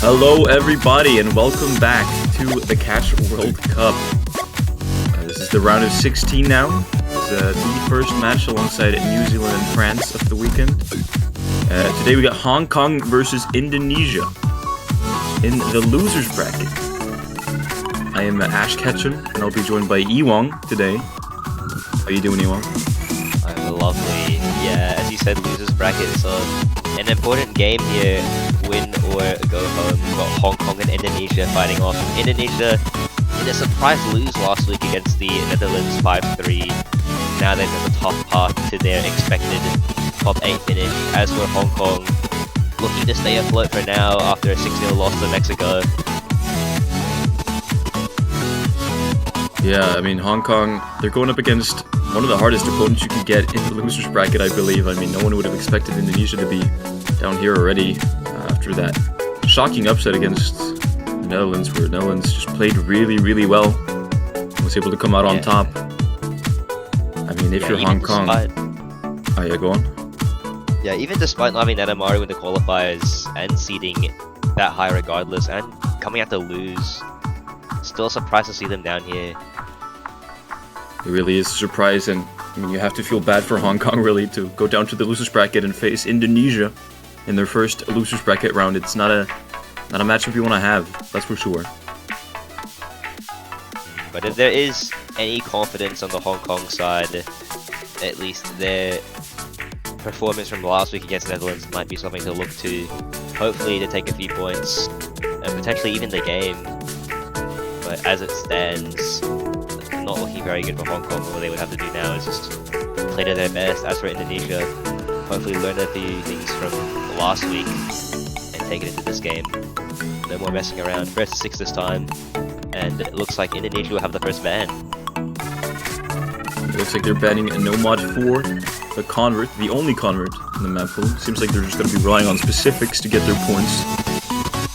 Hello everybody and welcome back to the Catch World Cup. This is the round of 16 now. It's the first match alongside New Zealand and France of the weekend. Today we got Hong Kong versus Indonesia in the losers bracket. I am Ash Ketchum and I'll be joined by Ewong today. How you doing, Ewong? I'm lovely. Yeah, as you said, losers bracket, so an important game here. Win or go home. We've got Hong Kong and Indonesia fighting off. Indonesia in a surprise lose last week against the Netherlands 5-3. Now they've got the top path to their expected top 8 finish. As for Hong Kong, looking to stay afloat for now after a 6-0 loss to Mexico. Yeah, I mean, Hong Kong, they're going up against one of the hardest opponents you can get in the losers bracket, I believe. I mean, no one would have expected Indonesia to be down here already after that shocking upset against the Netherlands, where the Netherlands just played really well and was able to come out on top. I mean, if you're Hong Kong... Oh yeah, go on. Yeah, even despite not having Netamaru in the qualifiers and seeding that high regardless, and coming out to lose, still surprised to see them down here. It really is a surprise, and I mean, you have to feel bad for Hong Kong really to go down to the losers bracket and face Indonesia in their first losers bracket round. It's not a matchup you want to have, that's for sure. But if there is any confidence on the Hong Kong side, at least their performance from last week against the Netherlands might be something to look to. Hopefully to take a few points and potentially even the game. But as it stands, not looking very good for Hong Kong. All they would have to do now is just play to their best. As for Indonesia, hopefully learn a few things from last week and take it into this game. No more messing around. First to 6 this time, and it looks like Indonesia will have the first ban. It looks like they're banning a Nomad 4, the convert, the only convert in the map pool. Seems like they're just going to be relying on specifics to get their points.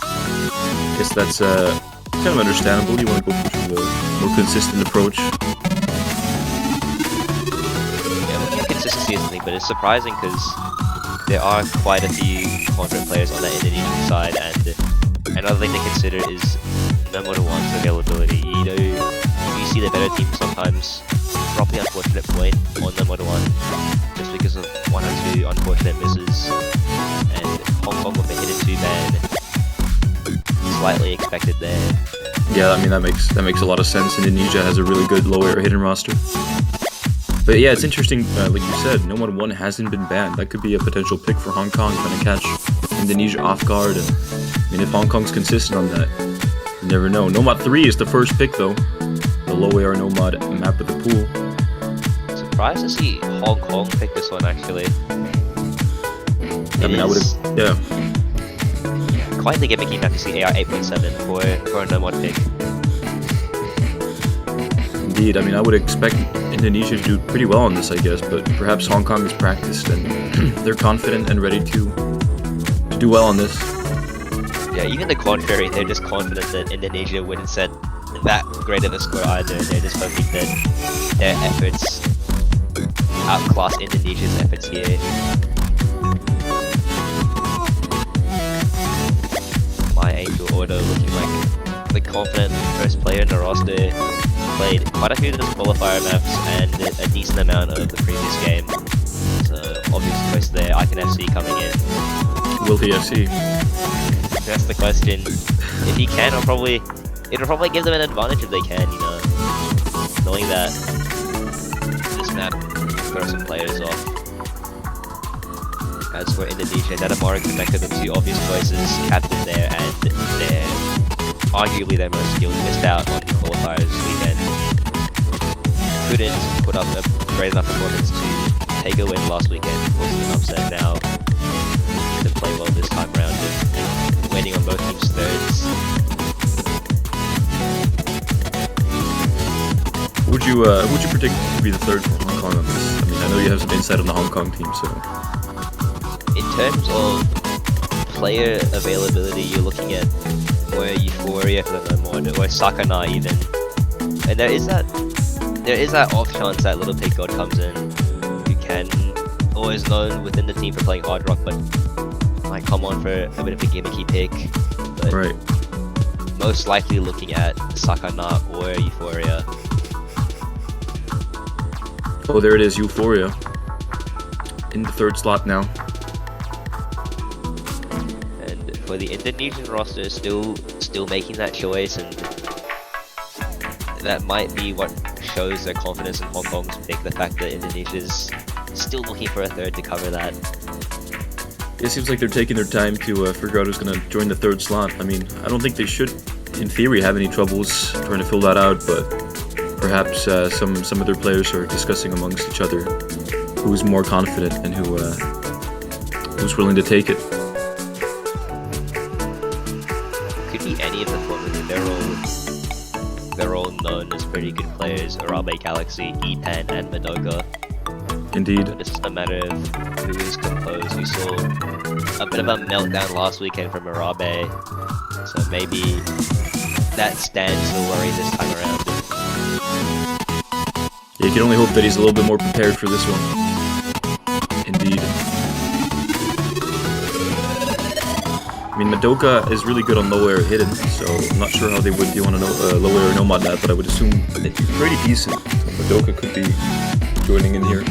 I guess that's kind of understandable. You want to go for the more consistent approach. Yeah, consistency is the thing, but it's surprising because there are quite a few convert players on that Indonesian side, and another thing to consider is number one's availability. You know, you see the better teams sometimes drop the unfortunate point on number one just because of 1 or 2 unfortunate misses, and Hong Kong with a hit and 2 ban, slightly expected there. Yeah, I mean that makes a lot of sense. Indonesia has a really good low air hidden roster. But yeah, it's interesting, like you said, Nomad 1 hasn't been banned. That could be a potential pick for Hong Kong, trying to catch Indonesia off guard. And I mean, if Hong Kong's consistent on that, you never know. Nomad 3 is the first pick though, the low air Nomad map of the pool. Surprised to see Hong Kong pick this one actually. I mean, I would have, yeah. Quite the gimmicky map to see AR 8.7 for a Nomad pick. Indeed, I mean, I would expect Indonesia to do pretty well on this, I guess, but perhaps Hong Kong is practiced and they're confident and ready to do well on this. Yeah, even the contrary, they're just confident that Indonesia wouldn't set that great of a score either. They're just hoping that their efforts outclass Indonesia's efforts here. My Angel Order looking like the confident first player in the roster. Played quite a few of those qualifier maps and a decent amount of the previous game. So obvious choice there, ICANFC coming in. Will he FC? That's the question. If he can, it'll probably give them an advantage if they can, you know. Knowing that this map throw some players off. As for Indonesia, Netamaru connected the 2 obvious choices, captain there, and they're arguably their most skilled, missed out on the qualifiers this weekend. Couldn't put up a great enough performance to take a win last weekend, causing an upset now. To play well this time around, and waiting on both teams' thirds. Who would you predict to be the third for Hong Kong on this? I mean, I know you have some insight on the Hong Kong team, so... In terms of player availability, you're looking at more Euphoria for the Nomad, or Sakana even. And there is that off chance that Little Pig God comes in, who can, or is known within the team for playing hard rock, but might come on for a bit of a gimmicky pick. But but Right. most likely looking at Sakana or Euphoria. Oh, there it is, Euphoria. In the third slot now. And for the Indonesian roster, still making that choice, and that might be what shows their confidence in Hong Kong's pick. The fact that Indonesia's still looking for a third to cover that. It seems like they're taking their time to figure out who's going to join the third slot. I mean, I don't think they should, in theory, have any troubles trying to fill that out, but perhaps some other players are discussing amongst each other who's more confident and who's willing to take it. Could be any of the four. They're all known as pretty good players. Arabe Galaxy, Epan, and Madoka. Indeed. But it's just a matter of who is composed. We saw a bit of a meltdown last weekend from Arabe, so maybe that stands to worry this time around. Yeah, you can only hope that he's a little bit more prepared for this one. Indeed. I mean, Madoka is really good on low air hidden, so I'm not sure how they would do on a low air nomad that, but I would assume that he's pretty decent. So Madoka could be joining in here.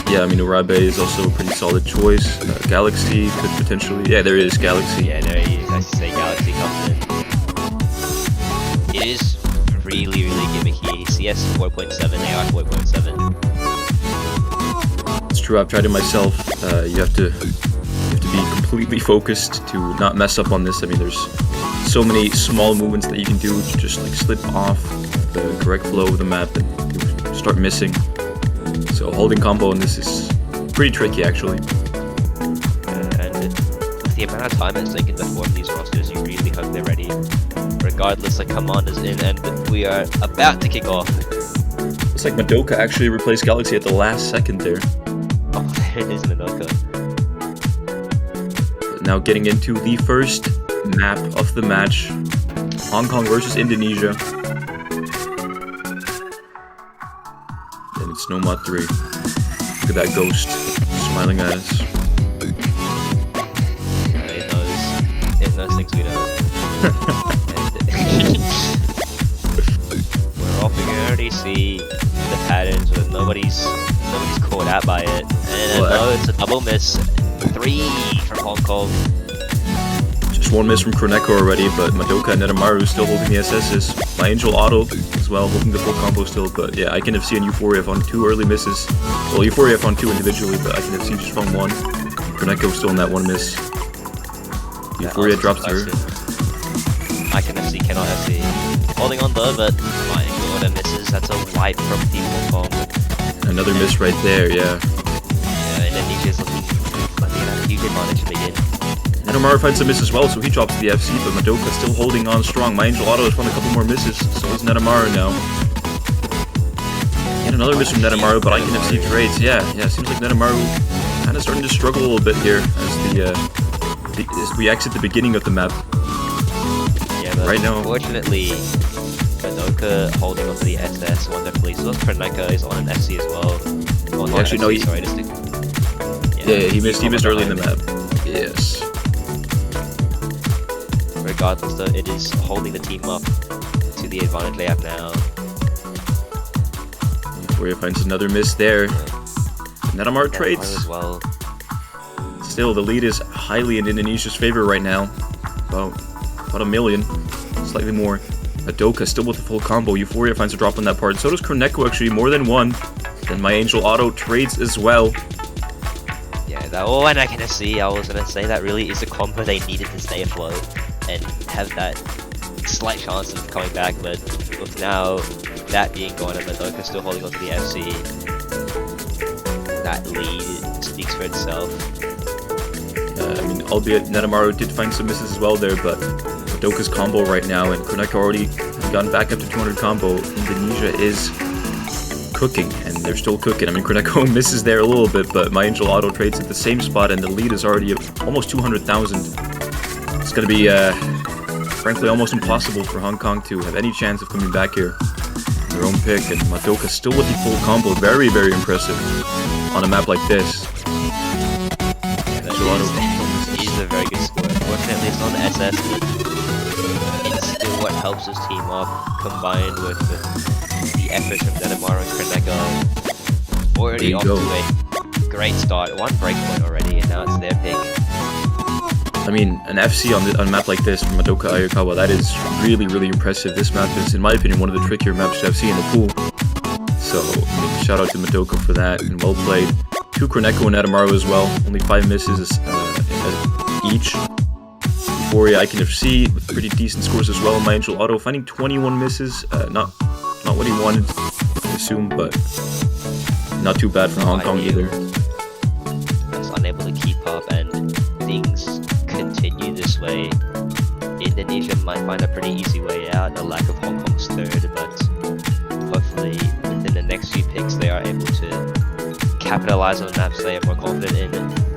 Yeah, I mean, Urabe is also a pretty solid choice. Galaxy could potentially... Yeah, there is Galaxy. Yeah, there he is. I should say Galaxy comes in. It is really gimmicky. CS 4.7, AR 4.7. It's true, I've tried it myself. You have to be completely focused to not mess up on this. I mean, there's so many small movements that you can do to just like slip off the correct flow of the map and start missing. So holding combo on this is pretty tricky, actually. And with the amount of time it's taken to form these rosters, you really hope they're ready. Regardless, the command is in, and we are about to kick off. Looks like Madoka actually replaced Galaxy at the last second there. Oh, there it is, Madoka. Now getting into the first map of the match. Hong Kong versus Indonesia. And it's Nomad 3. Look at that ghost smiling at us. It knows things we don't. We're off, we can already see the patterns, but nobody's caught out by it. And no, it's a double miss. 3 from Hong Kong. Just one miss from Kroneko already, but Madoka and Netamaru still holding the SS's. My Angel Auto as well, holding the full combo still, but yeah, I can FC and Euphoria found 2 early misses. Well, Euphoria found 2 individually, but I can FC just found 1. Kroneko still in that 1 miss. Euphoria drops through. I can FC, cannot FC. Holding on though, but my Angel misses. That's a wipe from Team Hong Kong. Another miss right there, yeah. Yeah, Indonesia's looking at a huge advantage to begin. Netamaru finds a miss as well, so he drops the FC, but Madoka still holding on strong. My Angel Auto has found a couple more misses, so is Netamaru now. And another miss from Netamaru, but I can FC trades. Yeah, seems like Netamaru kind of starting to struggle a little bit here as we exit the beginning of the map. Yeah, but right now, unfortunately, Madoka holding onto the SS wonderfully. So Kroneko is on an FC as well. Oh, no, actually, no, he missed early in the map. Yes. Regardless, though, it is holding the team up to the advantage they have now. Euphoria finds another miss there. Netamaru trades. As well. Still, the lead is highly in Indonesia's favor right now. About 1 million, slightly more. Madoka still with the full combo. Euphoria finds a drop on that part. So does Kroneko, actually, more than 1. Then My Angel Auto trades as well. Yeah, and I can see. I was gonna say that really is a combo they needed to stay afloat and have that slight chance of coming back. But with now that being gone and Madoka still holding onto the FC, that lead speaks for itself. I mean, albeit Netamaru did find some misses as well there, but Madoka's combo right now, and Kroneko already gotten back up to 200 combo. Indonesia is cooking, and they're still cooking. I mean, Kroneko misses there a little bit, but My Angel Auto trades at the same spot, and the lead is already at almost 200,000. It's going to be, frankly, almost impossible for Hong Kong to have any chance of coming back here. Their own pick, and Madoka still with the full combo. Very, very impressive on a map like this. It is a very good score. Unfortunately, least on SS, it's still what helps his team up, combined with the efforts from Netamaro and Kreneka. Already off to a great start. One breakpoint already, and now it's their pick. I mean, an FC on a map like this from Madoka Ayakawa, that is really, really impressive. This map is, in my opinion, one of the trickier maps to FC in the pool. So, I mean, shout out to Madoka for that, and well played. 2 Kreneko and Netamaro as well, only 5 misses each. Euphoria, I can FC with pretty decent scores as well. My Angel Auto finding 21 misses, not what he wanted, I assume, but not too bad from Hong Kong either. That's unable to keep up, and things continue this way. Indonesia might find a pretty easy way out, the lack of Hong Kong's third, but hopefully within the next few picks they are able to capitalize on maps they are more confident in.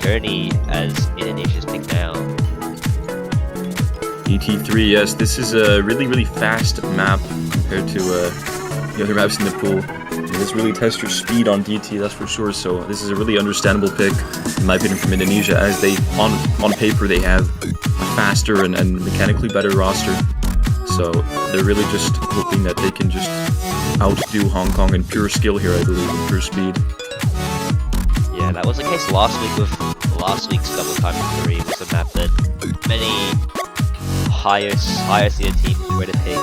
Journey as Indonesia's pick now. DT3, yes, this is a really, really fast map compared to the other maps in the pool. This really tests your speed on DT, that's for sure, so this is a really understandable pick, in my opinion, from Indonesia, as they, on paper, they have a faster and mechanically better roster. So they're really just hoping that they can just outdo Hong Kong in pure skill here, I believe, in pure speed. Yeah, that was the case last week with last week's Double Time 3. It was a map that many higher tier teams were to pick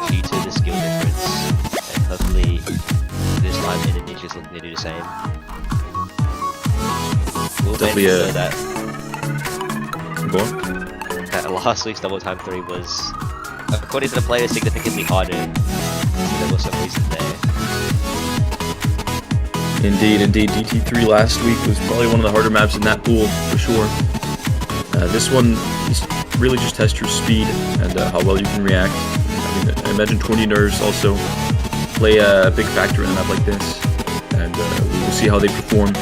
due to the skill difference, and hopefully this time Indonesia's looking to do the same. We'll definitely that. Go on. That last week's Double Time 3 was, according to the players, significantly harder, so there was some reason there. Indeed. DT3 last week was probably one of the harder maps in that pool, for sure. This one is really just test your speed and how well you can react. I mean, I imagine 20 nerves also play a big factor in a map like this, and we will see how they perform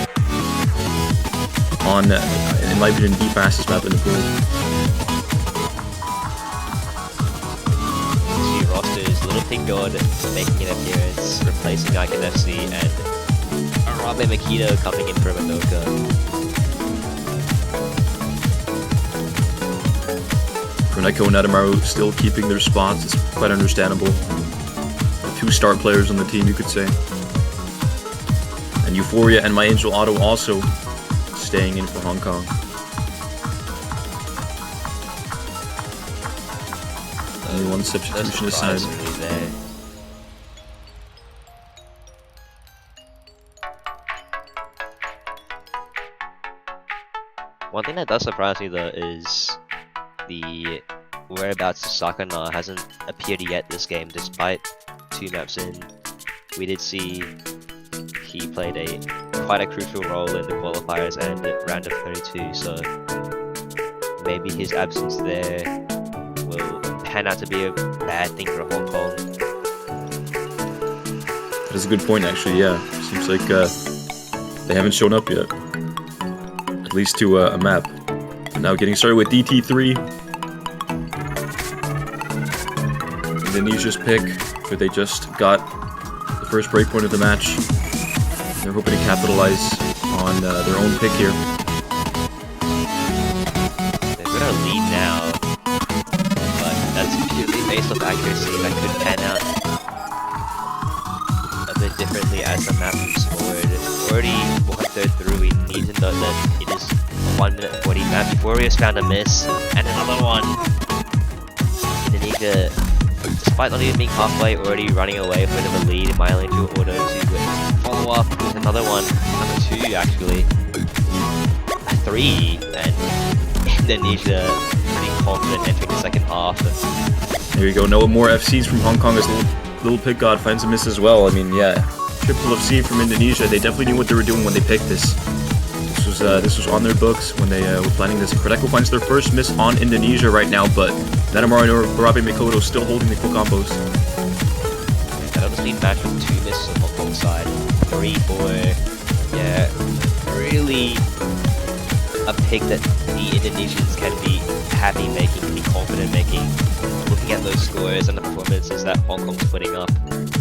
on, in my opinion, the fastest map in the pool. Rosters, Little Pink God making an appearance, replacing Icon FC, and Arabe Makito coming in for Madoka. Kreneko and Netamaro still keeping their spots, it's quite understandable. The 2 star players on the team, you could say. And Euphoria and My Angel Auto also staying in for Hong Kong. Only one substitution aside. One thing that does surprise me though is the whereabouts of Sakana hasn't appeared yet this game, despite 2 maps in. We did see he played quite a crucial role in the qualifiers and round of 32, so maybe his absence there will pan out to be a bad thing for Hong Kong. That's a good point, actually, yeah. Seems like they haven't shown up yet. At least to a map. Now getting started with DT3. Indonesia's pick, where they just got the first breakpoint of the match. They're hoping to capitalize on their own pick here. They've got a lead now, but that's purely based off accuracy. That could pan out a bit differently as the map moves forward. Already 1/3 through, we need to note that it is a 1:40 map. Euphoria's found a miss, and another one. Indonesia, despite not even being halfway, already running away with a bit of a lead. My Angel Auto to follow up with another one, number 2 actually. 3, and Indonesia pretty confident entering the second half. There you go, no more FCs from Hong Kong as Little Pig God finds a miss as well. I mean, yeah, triple FC from Indonesia. They definitely knew what they were doing when they picked this. This was on their books when they were planning this. Kreneko finds their first miss on Indonesia right now, but Netamaro and Arabe Mikoto still holding the quick combos. That other speed match with 2 misses on Hong Kong's side. 3, 4. Yeah, really a pick that the Indonesians can be happy making, can be confident making. Looking at those scores and the performances that Hong Kong's putting up,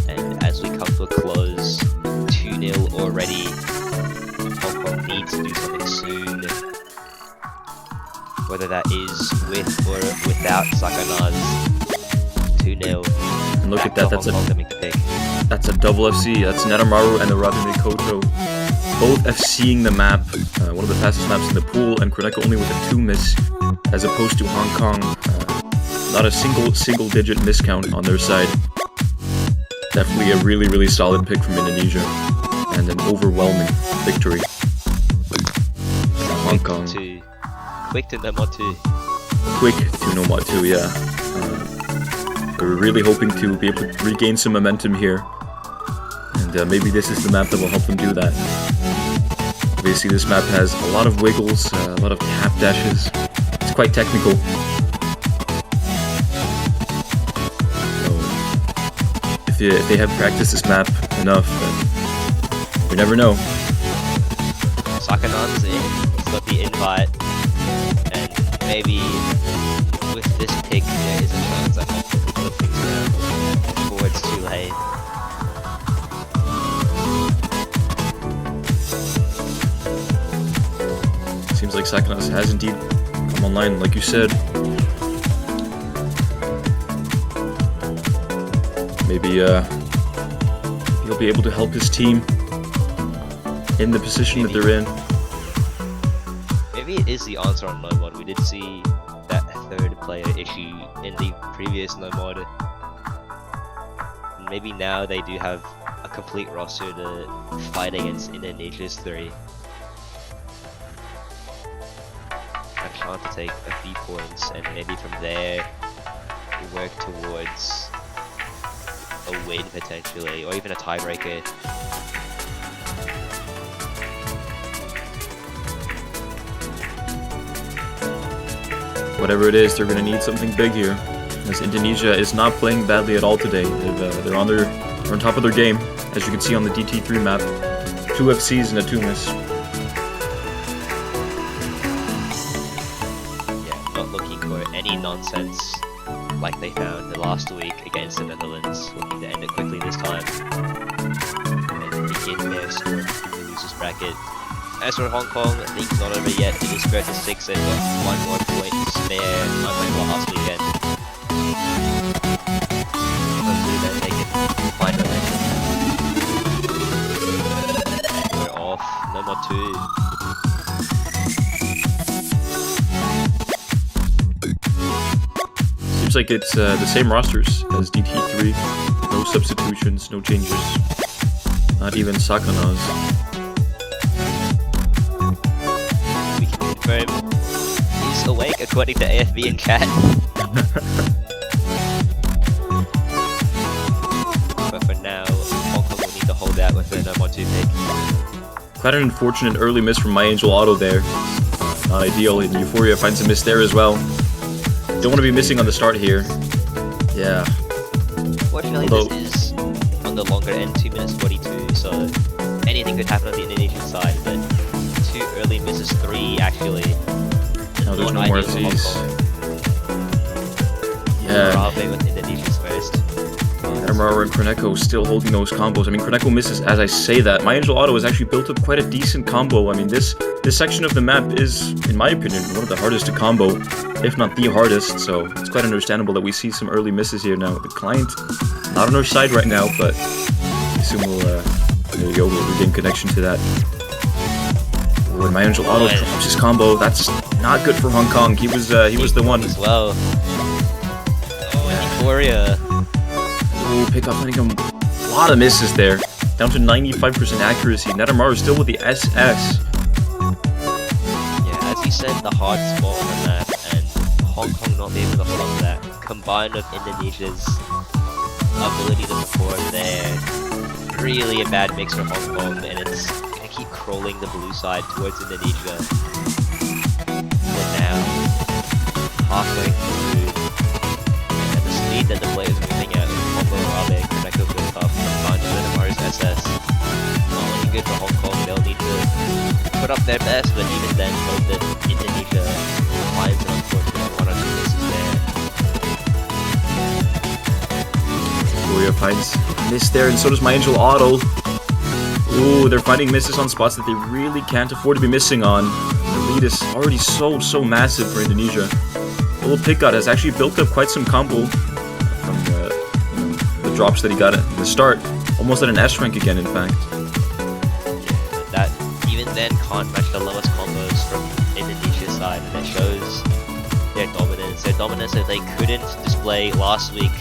and as we come to a close, 2-0 already. Hong Kong needs to do something soon. whether that is with or without Sakana's 2-0. And look at that, to make the pick. that's a double FC. That's Netamaru and the Radime Koto both FCing the map, one of the fastest maps in the pool, and Koneko only with a 2 miss, as opposed to Hong Kong, not a single-digit miscount on their side. Definitely a really solid pick from Indonesia, and an overwhelming victory. Hong Kong. Quick to number 2. Quick to number 2, yeah. We're really hoping to be able to regain some momentum here, and maybe this is the map that will help them do that. Obviously, this map has a lot of wiggles, a lot of tap dashes. It's quite technical. So, if they have practiced this map enough, then you never know. Sakanan's in. He's got the invite, and maybe with this pick, there is a chance that Hong Kong will flip things around before it's too late. Seems like Sakanas has indeed come online, like you said. Maybe he'll be able to help his team in the position that they're in. Maybe it is the answer on no mod. We did see that third player issue in the previous no mod. Maybe now they do have a complete roster to fight against Indonesia's 3. A chance to take a few points, and maybe from there work towards a win potentially, or even a tiebreaker. Whatever it is, they're going to need something big here, as Indonesia is not playing badly at all today. They're on top of their game, as you can see on the DT3 map. 2 FCs and a 2 miss. Yeah, not looking for any nonsense like they found the last week against the Netherlands. Looking to end it quickly this time and begin their storm through the losers bracket. As for Hong Kong, I think it's not over yet. It is 36. They've got 1 more point to spare, unlike last weekend. Hopefully then they can find momentum. We're off. No more 2. Seems like it's the same rosters as DT3. No substitutions, no changes. Not even Sakanas. He's awake according to AFB in chat. But for now, Hong Kong will need to hold out with their number 2 pick. Quite an unfortunate early miss from My Angel Auto there. Not ideal, and Euphoria finds a miss there as well. Don't want to be missing on the start here. Yeah. Fortunately, this is on the longer end, 2 minutes 42, so anything could happen on the Indonesian side, but 2 early misses, 3 actually. No, there's no more FCs. Yeah. Brave with Indonesia's first. Netamaru and Koneko still holding those combos. I mean, Koneko misses as I say that. My Angel Auto has actually built up quite a decent combo. I mean, this section of the map is, in my opinion, one of the hardest to combo, if not the hardest, so it's quite understandable that we see some early misses here now. The client, not on our side right now, but I assume we'll, there you go, we'll regain connection to that. When My Angel Auto drops his combo, that's not good for Hong Kong. He was the one. As well. Oh, and Euphoria. Oh, pick up, I think a lot of misses there. Down to 95% accuracy. Netamaru still with the SS. Yeah, as you said, the hard spot on the map, and Hong Kong not being able to hold on to that, combined with Indonesia's ability to perform there. Really a bad mix for Hong Kong, and it's gonna keep crawling the blue side towards Indonesia. But now, halfway through, and the speed that the players are moving at, Combo Rabe, Koneko built up, combined with Netamaru's SS. Not looking good for Hong Kong. They'll need to put up their best, but even then, hope that Indonesia finds an unfortunate 1 or 2 misses there. Euphoria finds a miss there, and so does My Angel Auto. Ooh, they're finding misses on spots that they really can't afford to be missing on. They're lead is already so massive for Indonesia. Little Pickup has actually built up quite some combo from the drops that he got at the start. Almost at an S rank again, in fact. That even then can't match the lowest combos from Indonesia's side, and it shows their dominance. Their dominance that they couldn't display last week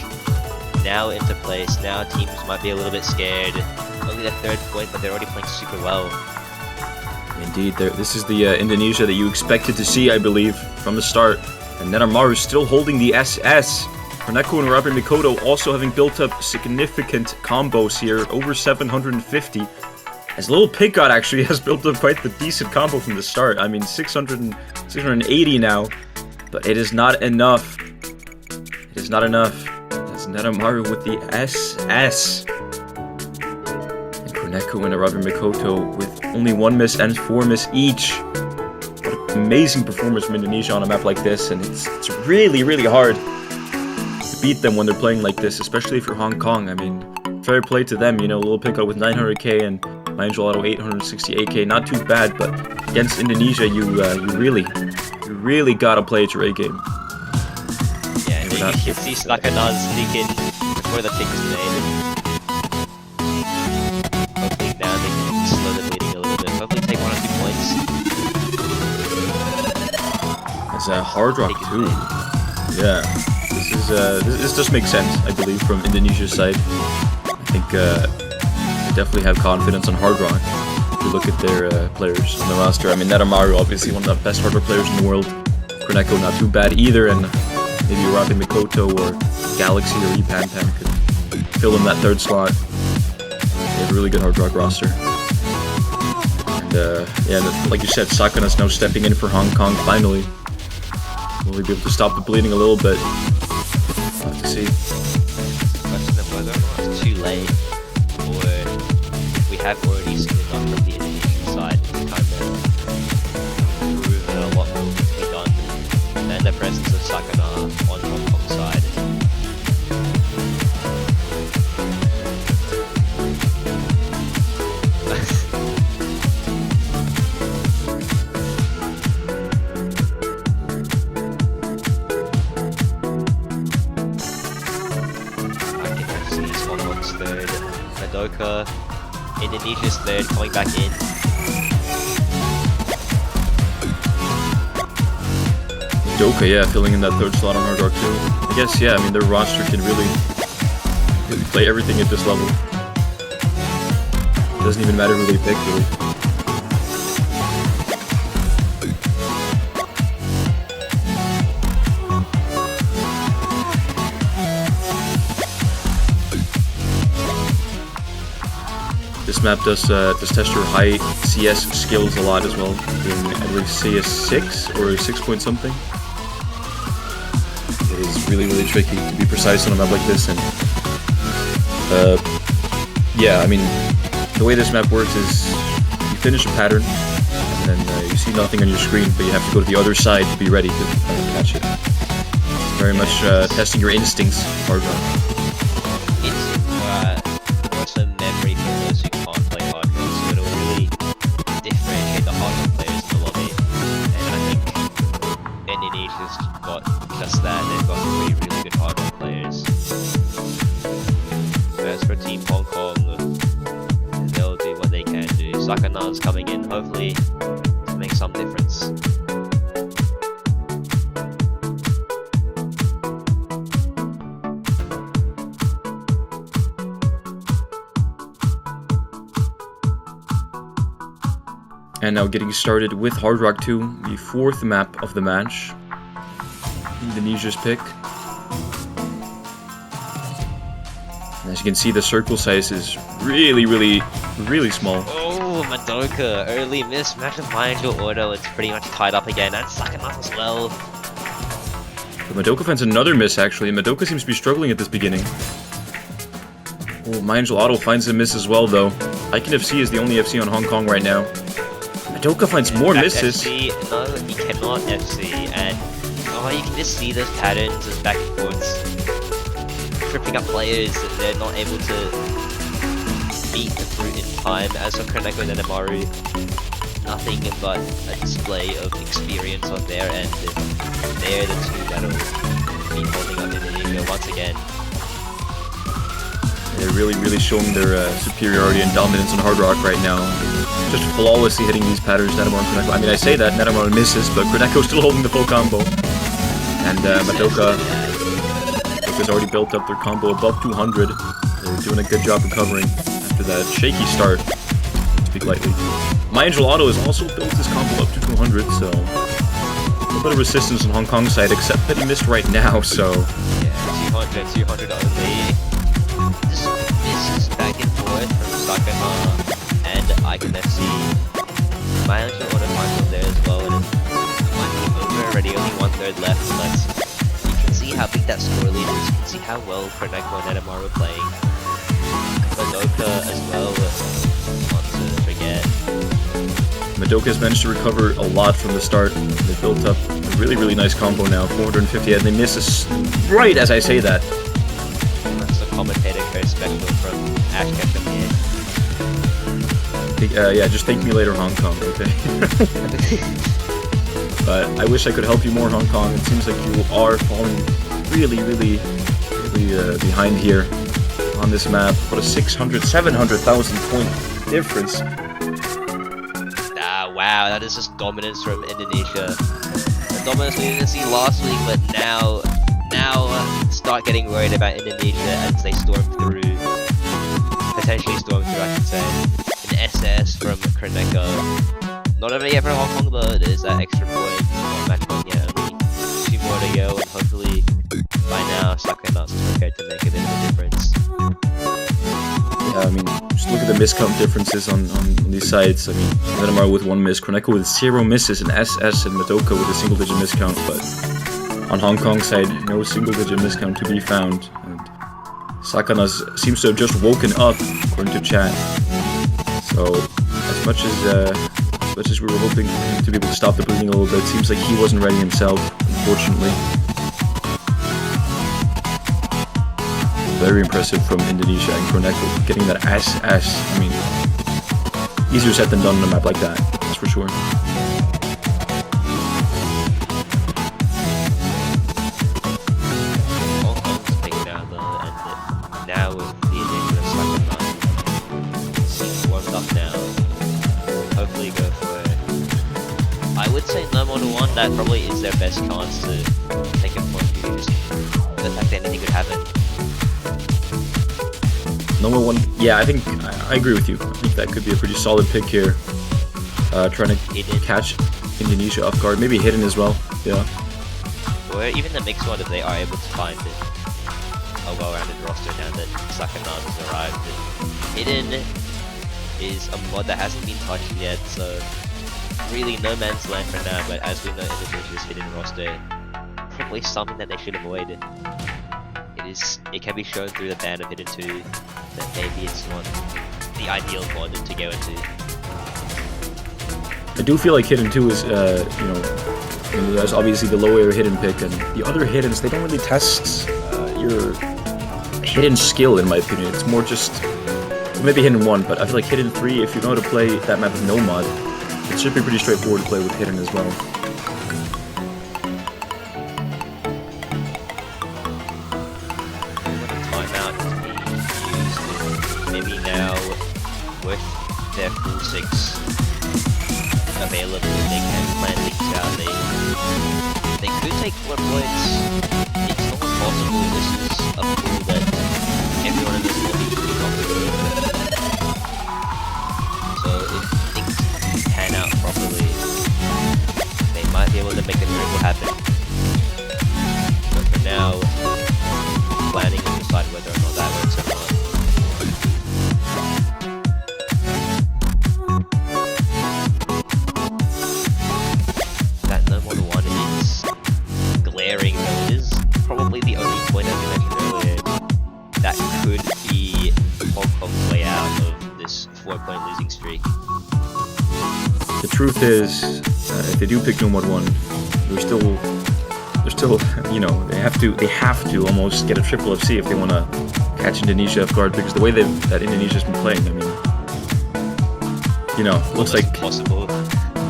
now into place. Now teams might be a little bit scared. Only the 3rd point, but they're already playing super well. Indeed, this is the Indonesia that you expected to see, I believe, from the start. And Netamaru still holding the SS. Koneko and Robert Mikoto also having built up significant combos here, over 750. As Little Pickup actually has built up quite the decent combo from the start. I mean, 680 now. But it is not enough. It is not enough. That's Netamaru with the SS. And Koneko and Robert Mikoto with only 1 miss and 4 miss each. What an amazing performance from Indonesia on a map like this. And it's really hard to beat them when they're playing like this, especially if you're Hong Kong. I mean, fair play to them, you know, Little Pickup with 900k and Angel Auto 868k, not too bad, but against Indonesia, you really gotta play at your A game. Yeah, and you can see Snakana's sneak in before the pick is made. Hopefully now they can slow the bleeding a little bit. Hopefully take 1 or 2 points. It's a Hard Rock too. Yeah, this does make sense, I believe, from Indonesia's side. I think they definitely have confidence on Hard Rock. If you look at their players on the roster, I mean, Netamaru, obviously one of the best Hard Rock players in the world. Koneko, not too bad either, and maybe Rabi Mikoto or Galaxy or Epanpan could fill in that 3rd slot. They have a really good Hard Rock roster. And yeah, like you said, Sakana's now stepping in for Hong Kong finally. Will he be able to stop the bleeding a little bit? We'll have to see. Question of whether or not it's too late, or if we have already seen enough from the Indonesian side to kind of prove that a lot more can be done, and the presence of Sakana on Hong Kong side. Hongkong's 3rd, Madoka, Indonesia's 3rd, coming back in. Madoka, yeah, filling in that 3rd slot on Hard Rock too. I guess, yeah, I mean, their roster can really play everything at this level. It doesn't even matter who they pick, really. This map does test your high CS skills a lot as well. In, I believe, CS 6 or 6 point something. It is really tricky to be precise on a map like this, and yeah, I mean, the way this map works is you finish a pattern, and then you see nothing on your screen, but you have to go to the other side to be ready to catch it. It's very much testing your instincts, hard run. It's some memory for those who can't play hard rock, so it'll really differentiate the hard rock players in the lobby. And I think Indonesia's got just that. They've got 3 really good hard rock players. As for Team Hong Kong, they'll do what they can do. Sakana's coming in, hopefully, to make some difference. And now getting started with Hard Rock 2, the 4th map of the match. Indonesia's pick. And as you can see, the circle size is really small. Oh, Madoka, early miss, match of my angel auto, it's pretty much tied up again, and Sakana as well. But Madoka finds another miss, actually. Madoka seems to be struggling at this beginning. Oh, my angel auto finds a miss as well, though. Icon FC is the only FC on Hong Kong right now. Madoka finds more misses. FC, no, he cannot FC, and you can just see those patterns of back and forths, tripping up players. They're not able to beat the fruit in time. As for Koneko and Netamaru, nothing but a display of experience on their end. They're the two that'll be holding up Indonesia once again. They're really showing their superiority and dominance on Hard Rock right now. Just flawlessly hitting these patterns, Netamar and Koneko. I mean, I say that, Netamar misses, but Koneko's still holding the full combo. And Madoka's already built up their combo above 200. They're doing a good job recovering after that shaky start, to speak lightly. My Angel Auto has also built his combo up to 200, so a little bit of resistance on Hong Kong side, except that he missed right now, so... Yeah, 200 only. This is back and forth from Sakana and IconFC. My Angel Auto final there as well, and it might be over already, only 1/3 left, but you can see how big that score lead is, you can see how well Koneko and Netamar were playing. Madoka as well, not to forget. Madoka's managed to recover a lot from the start. They built up a really nice combo now, 450, and they miss us right as I say that. That's the commentator code special from Ash Ketchum here. Yeah, just thank me later, Hong Kong, okay? But I wish I could help you more, Hong Kong. It seems like you are falling really behind here on this map. What a 700,000 point difference. Wow, that is just dominance from Indonesia. The dominance we didn't see last week, but now start getting worried about Indonesia as they potentially storm through, I should say. An SS from Koneko. Not over yet for Hong Kong though, there's that extra point. Not match point yet, only 2 more to go, and hopefully by now Sakana's prepared to make a bit of a difference. Yeah, I mean, just look at the miscount differences on these sides. I mean, Netamar with 1 miss, Koneko with 0 misses, and SS and Madoka with a single-digit miscount, but on Hong Kong side, no single-digit miscount to be found. And Sakana seems to have just woken up, according to chat. So, as much as we were hoping for him to be able to stop the bleeding a little bit, it seems like he wasn't ready himself, unfortunately. Very impressive from Indonesia and Koneko, getting that SS. I mean, easier said than done on a map like that, that's for sure. Hong Kong's thing now though, and now with the addition of Sakana, seems warmed up now. Hopefully go for it. I would say no more than 1, that probably is their best chance to take a point view, just the fact that anything could happen. Number 1, yeah, I think I agree with you. I think that could be a pretty solid pick here. Trying to catch Indonesia off guard, maybe hidden as well. Yeah. Or even the mixed one if they are able to find a well-rounded roster now that Sakana has arrived. Hidden is a mod that hasn't been touched yet, so really no man's land for now. But as we know, Indonesia's hidden roster probably something that they should avoid. It can be shown through the ban of Hidden 2 that maybe it's not the ideal mod to go into. I do feel like Hidden 2 is, there's obviously the low air hidden pick, and the other hiddens, they don't really test your hidden skill, in my opinion. It's more just, maybe Hidden 1, but I feel like Hidden 3, if you know how to play that map with no mod, it should be pretty straightforward to play with Hidden as well. Their full 6 available, they can plan things out, they could take 4 points, it's not possible, this is a pool that everyone in this lobby should be comfortable with. So if things pan out properly, they might be able to make a miracle happen. But for now, planning to decide whether or not that works or not. Probably the only point as we mentioned earlier that could be Hong Kong's way out of this 4-point losing streak. The truth is, if they do pick No Mod 1, they're still, they have to almost get a triple FC if they want to catch Indonesia off guard, because the way that Indonesia's been playing, I mean, you know, looks like possible.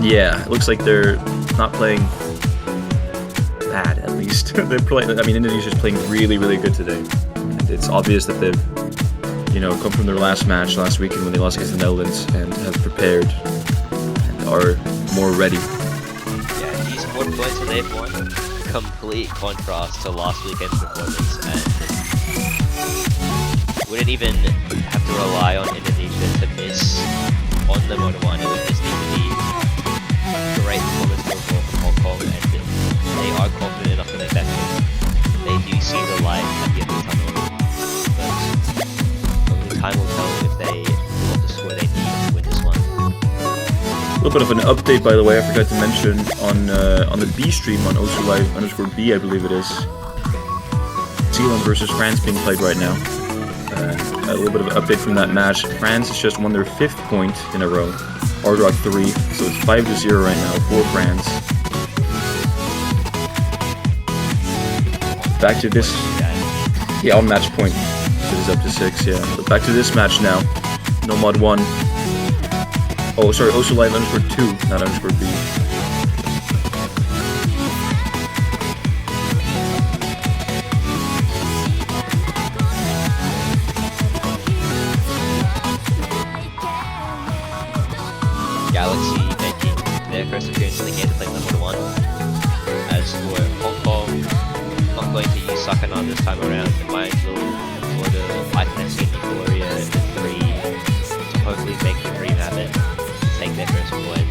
Yeah, it looks like they're not playing bad. At least they're playing. I mean, Indonesia's playing really, really good today, and it's obvious that they've, you know, come from their last match last weekend when they lost against the Netherlands and have prepared and are more ready. Yeah, these 4 points that they've won, complete contrast to last weekend's performance, and wouldn't even have to rely on Indonesia to miss on the Moto 1. It would just need to be great performance from Hong Kong, and they are confident enough to make that win. They do see the light at the end of the tunnel, but only time will tell if they pull off the score they need to win this one. A little bit of an update, by the way, I forgot to mention on the B stream on OsuLive_B, I believe it is. Zealand versus France being played right now. A little bit of an update from that match. France has just won their 5th point in a row. RO16, so it's 5-0 right now for France. Back to this, yeah, on match point. It is up to 6, yeah. But back to this match now. No mod 1. Oh, sorry, OsuLive_2, not _B. Galaxy making their first appearance in the game to play number 1. As for Hong Kong, not going to use Sakana this time around. They might go for the Icon Euphoria 3 to hopefully make the dream happen to take their first point.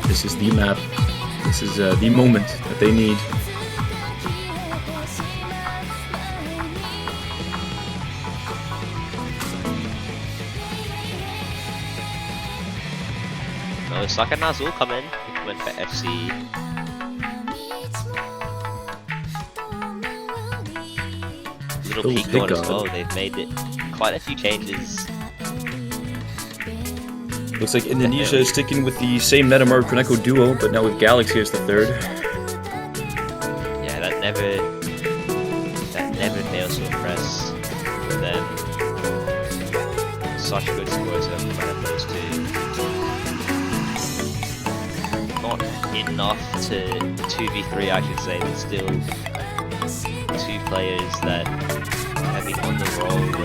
This is the map. This is the moment that they need. No, Sakanas will come in. He went for FC. Little peek going as well. They've made it quite a few changes. Looks like Indonesia is sticking with the same Netamar Koneko duo, but now with Galaxy as the 3rd. Yeah, that never fails to impress with them. Such good scores in front of those two. Not enough to 2v3, I should say, but still 2 players that have been on the roll and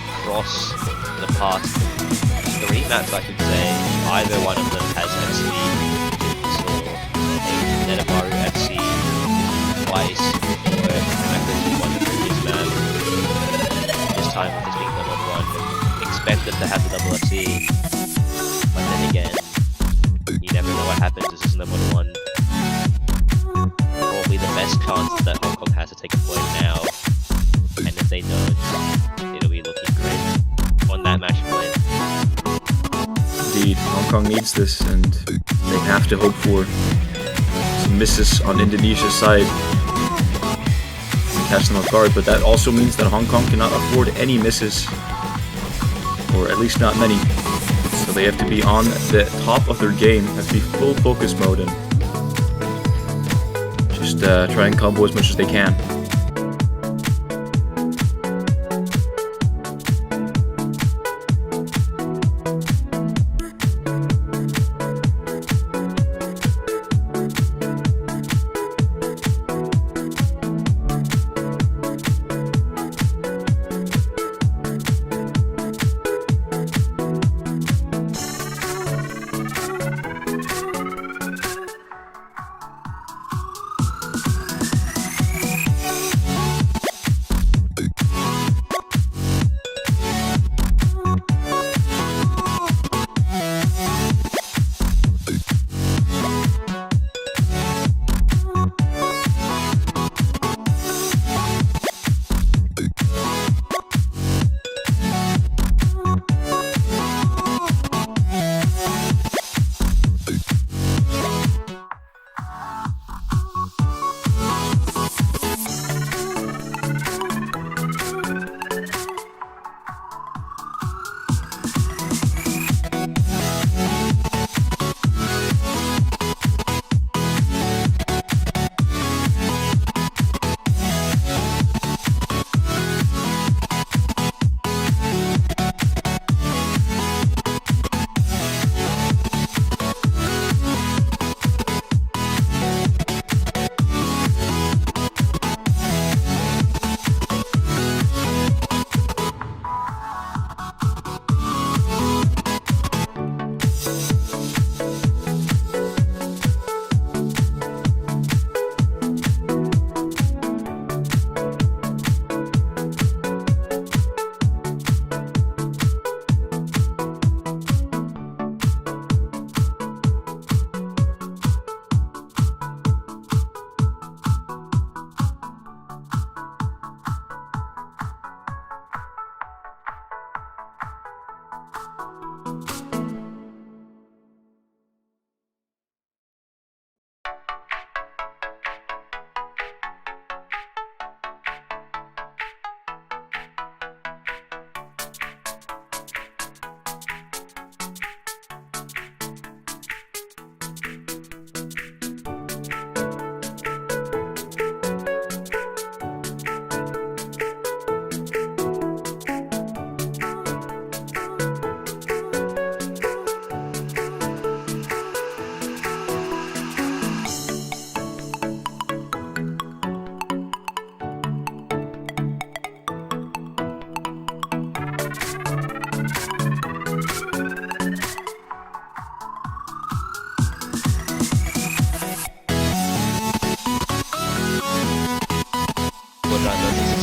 across the past 3 maps, I should say. Either one of them has FC, so a Netamaru FC twice, or actually won the previous map. This time with this being the number 1, expect them to have the double FC, but then again, you never know what happens. This is number 1. Probably the best chance that Hong Kong has to take a point now, and if they don't, it'll be looking great on that match point. Indeed, Hong Kong needs this, and they have to hope for some misses on Indonesia's side and catch them off guard, but that also means that Hong Kong cannot afford any misses, or at least not many. So they have to be on the top of their game, have to be full focus mode, and just try and combo as much as they can.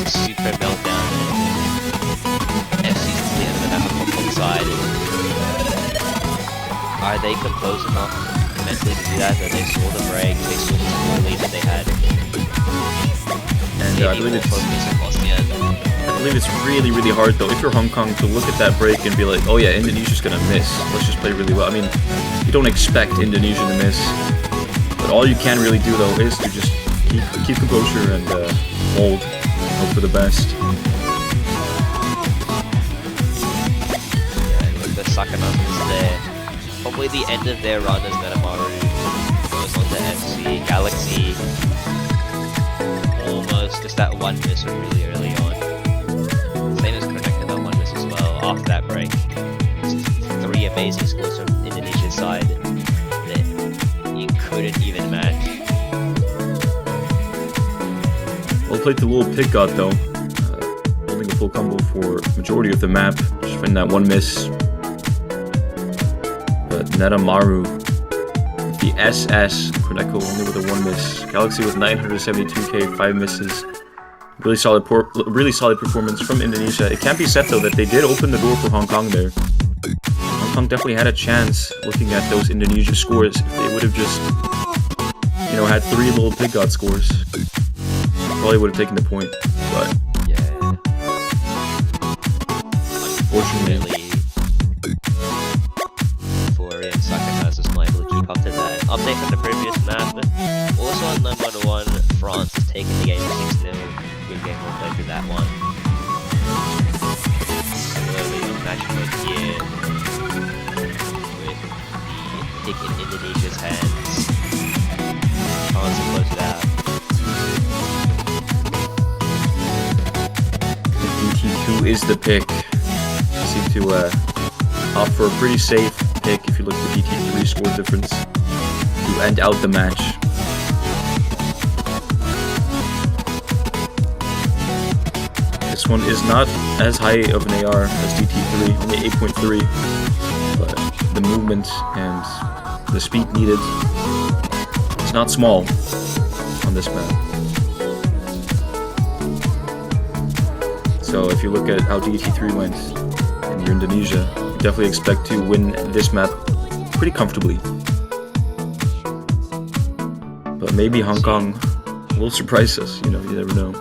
Super meltdown. FC's the end of the Hong Kong side. Are they composed enough mentally to do that? That they saw the break, they saw the small lead that they had. And I believe it's really, really hard though, if you're Hong Kong, to look at that break and be like, oh yeah, Indonesia's gonna miss. Let's just play really well. I mean, you don't expect Indonesia to miss, but all you can really do though is to just keep composure and hold. Hope for the best. Yeah, look, the Sakanas is there. Probably the end of their run as Metamaru goes on to FC. Galaxy almost just that one miss from really early on. Same as Connected that one miss as well after that break. Just 3 amazing scores from Indonesia's side that you couldn't even match. Well played to little pick got though, holding a full combo for majority of the map, just finding that one miss. But Netamaru, the SS, Koneko only with a 1 miss. Galaxy with 972k, 5 misses. Really solid performance from Indonesia. It can't be said though that they did open the door for Hong Kong there. Hong Kong definitely had a chance looking at those Indonesia scores if they would have just, you know, had 3 little pick got scores. Probably would have taken the point, but yeah, unfortunately, Euphoria and Sakanas was not able to keep up to that. Update from the previous map. Also on 9-1, France has taken the game 6-0. Good game we'll play through that one. Similarly on match mode here, with the pick in Indonesia's hands. France will close it out. DT2 is the pick. Seem to opt for a pretty safe pick if you look at the DT3 score difference to end out the match. This one is not as high of an AR as DT3, only 8.3, but the movement and the speed needed is not small on this map. So if you look at how DT3 went and you're Indonesia, you definitely expect to win this map pretty comfortably. But maybe Hong Kong will surprise us, you know, you never know.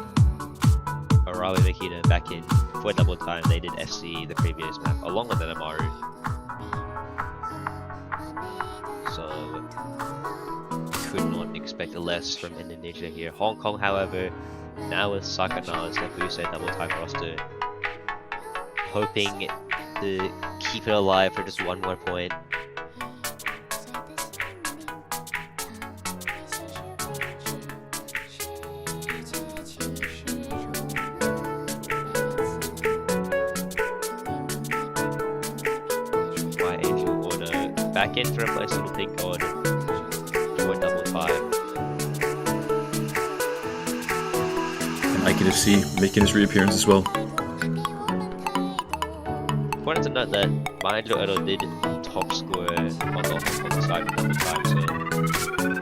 Arabi Makita back in for double time. They did FC the previous map along with Amaru. So could not expect less from Indonesia here. Hong Kong, however, now with Sakana's Nebuse double time roster, hoping to keep it alive for just 1 more point. My Angel Order back in to replace Little Pink God for double time. IKFC making his reappearance as well. Important to note that my Angel Order did top score on the Hong Kong side for double time, so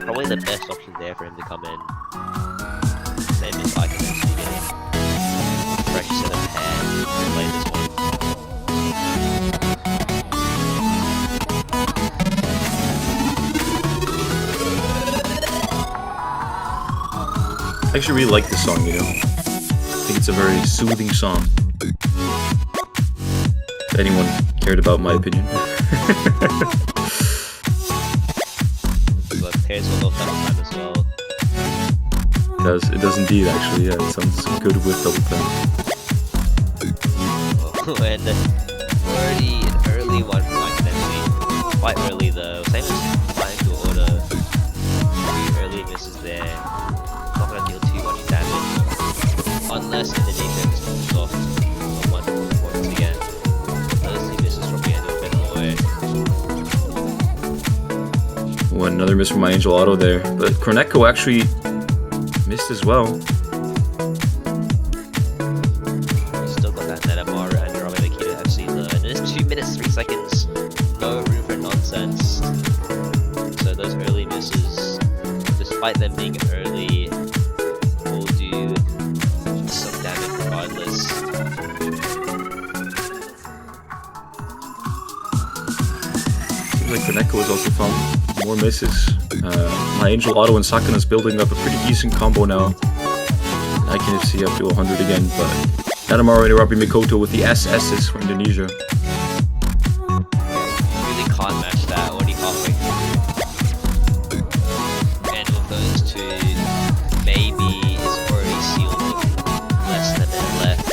probably the best option there for him to come in. Same as IKFC getting a fresh set of hands to play this one. I actually really like this song, you know. I think it's a very soothing song. If anyone cared about my opinion. But pairs will love double time as well. It does indeed, actually. Yeah, it sounds good with double time. And already an early one from my connection. Quite early though. Same as trying to order. 3 early misses there. Not gonna deal too much damage. Unless Indonesia just moves off a wonderful performance again. Those 2 misses from me, I do a bit more. Oh, another miss from my Angel Auto there. But Kornetko actually missed as well. Still got that Netamara and RO16 FC though. And it is 2 minutes 3 seconds. No room for nonsense. So those early misses, despite them being early, will do some damage regardless. Seems like Kornetko has also found more misses. My Angel Auto and Sakana is building up a pretty decent combo now. I can see up to 100 again, but Netamara and Rabi Mikoto with the SS's for Indonesia. Really can't match that already halfway through. And with those 2, maybe is already sealed with less than a minute left.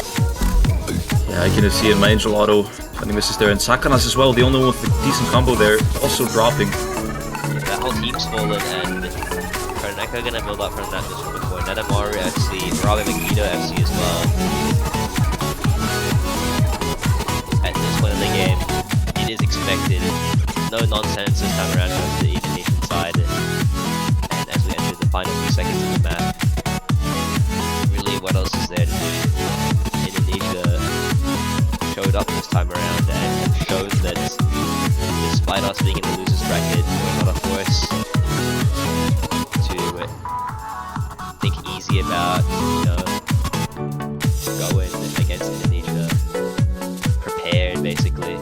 Yeah, I can see it. My Angel Auto finding misses there, and Sakana's as well. The only one with a decent combo there, also dropping. That whole team's fallen, and Kornetko gonna build up from that just from before. Netamara FC, RO16 FC as well. At this point in the game, it is expected. No nonsense this time around from the Indonesian side. And as we enter the final few seconds of the map, really what else is there to do? Indonesia showed up this time around and showed that despite us being in the losers bracket, we're not a force to think easy about, going against Indonesia. Prepared, basically.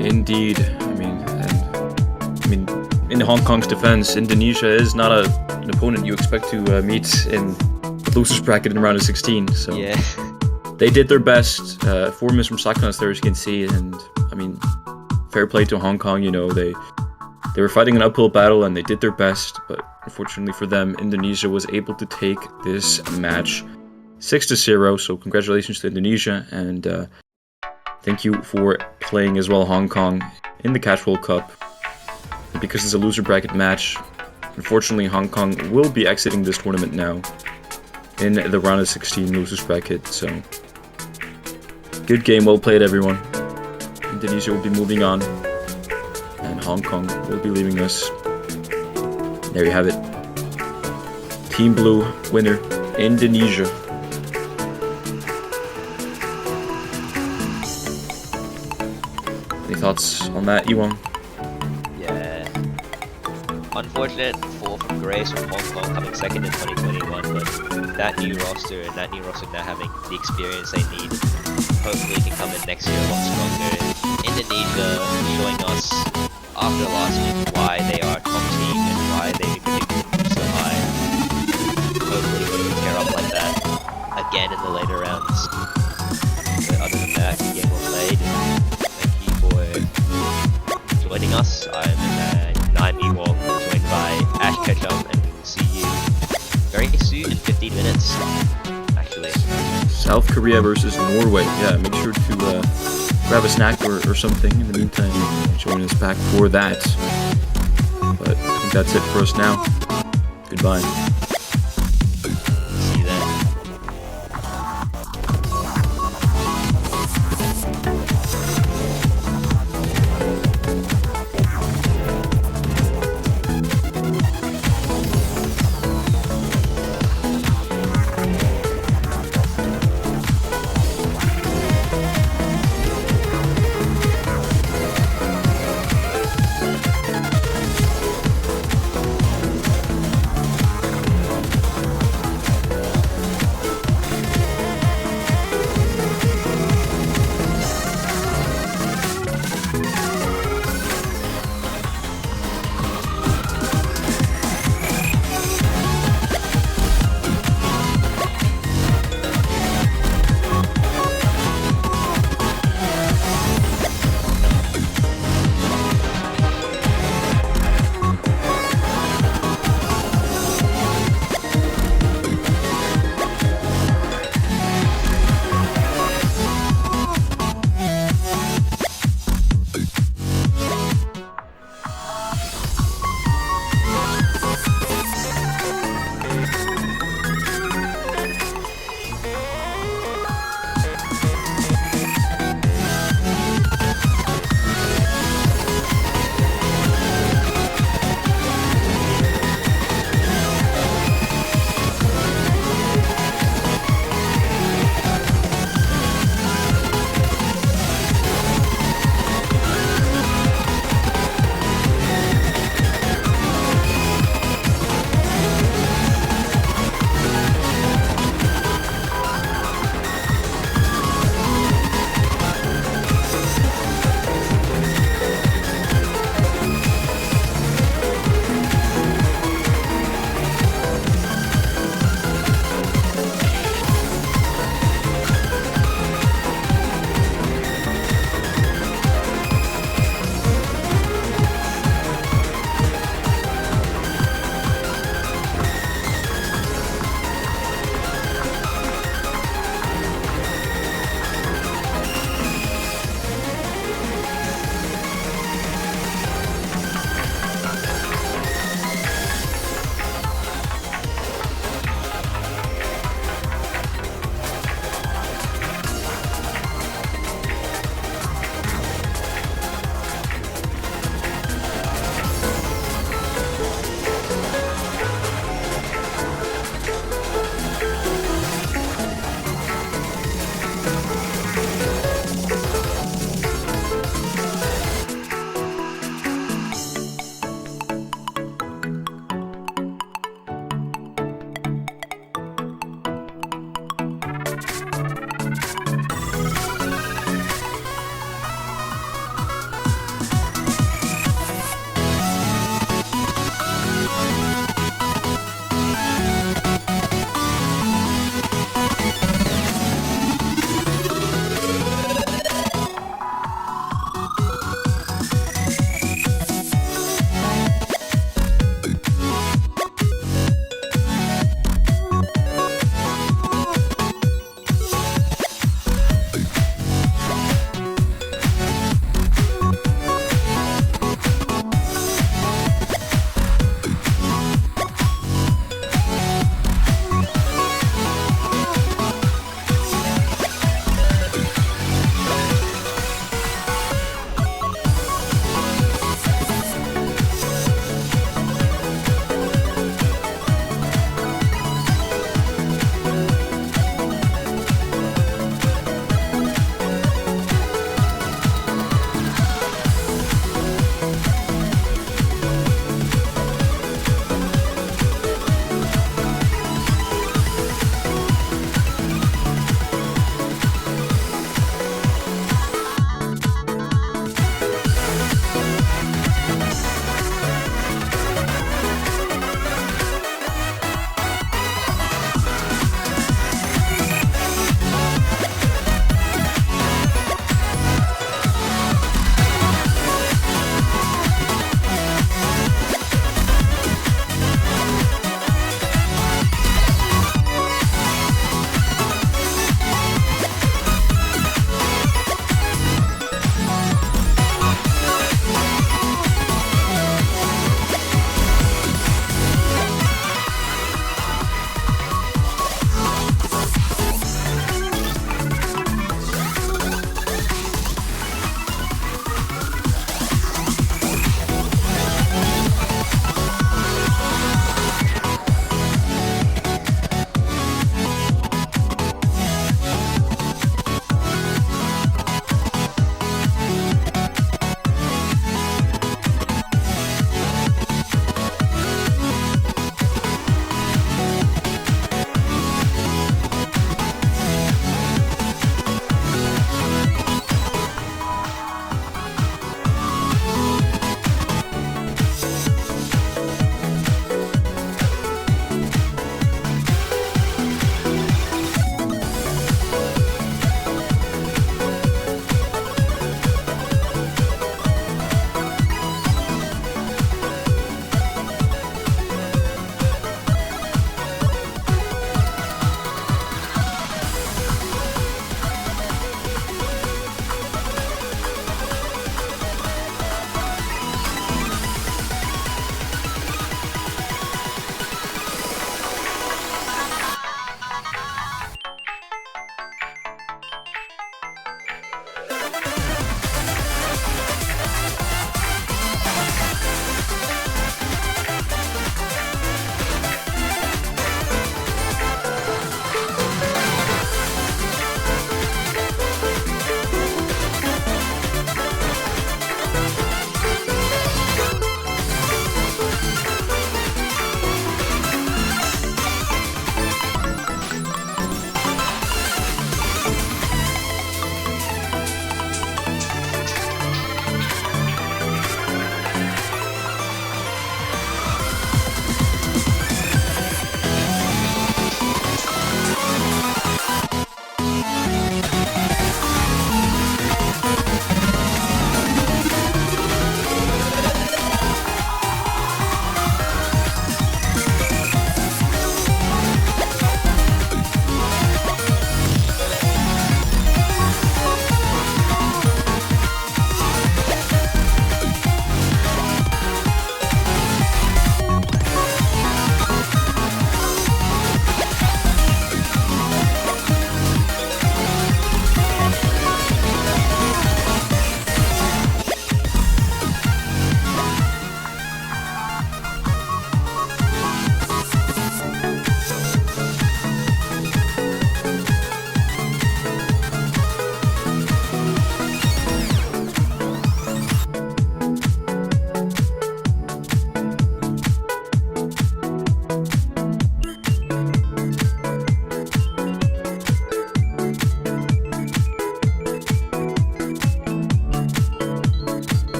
Indeed. In Hong Kong's defense, Indonesia is not an opponent you expect to meet in the losers bracket in round of 16. So Yeah. they did their best. 4 misses from Sakana there, as you can see, and fair play to Hong Kong. They were fighting an uphill battle and they did their best, but unfortunately for them, Indonesia was able to take this match 6-0. So congratulations to Indonesia, and thank you for playing as well, Hong Kong, in the Catch World Cup. And because it's a loser bracket match, unfortunately Hong Kong will be exiting this tournament now in the round of 16 losers bracket. So good game, well played everyone. Indonesia will be moving on, and Hong Kong will be leaving us. There you have it. Team Blue winner, Indonesia. Any thoughts on that, Iwan? Yeah. Unfortunate fall from grace from Hong Kong coming second in 2021, but that new roster now having the experience they need, hopefully can come in next year a lot stronger. Indonesia showing us after last week why they are a top team and why they predicted so high. Hopefully we can pair up like that again in the later rounds. But other than that, the game well played. Thank you for joining us. I'm Naimi Wong, joined by Ash Ketchum, and we will see you very soon in 15 minutes. Actually, South Korea versus Norway. Yeah, make sure to grab a snack or something. In the meantime, join us back for that. But I think that's it for us now. Goodbye.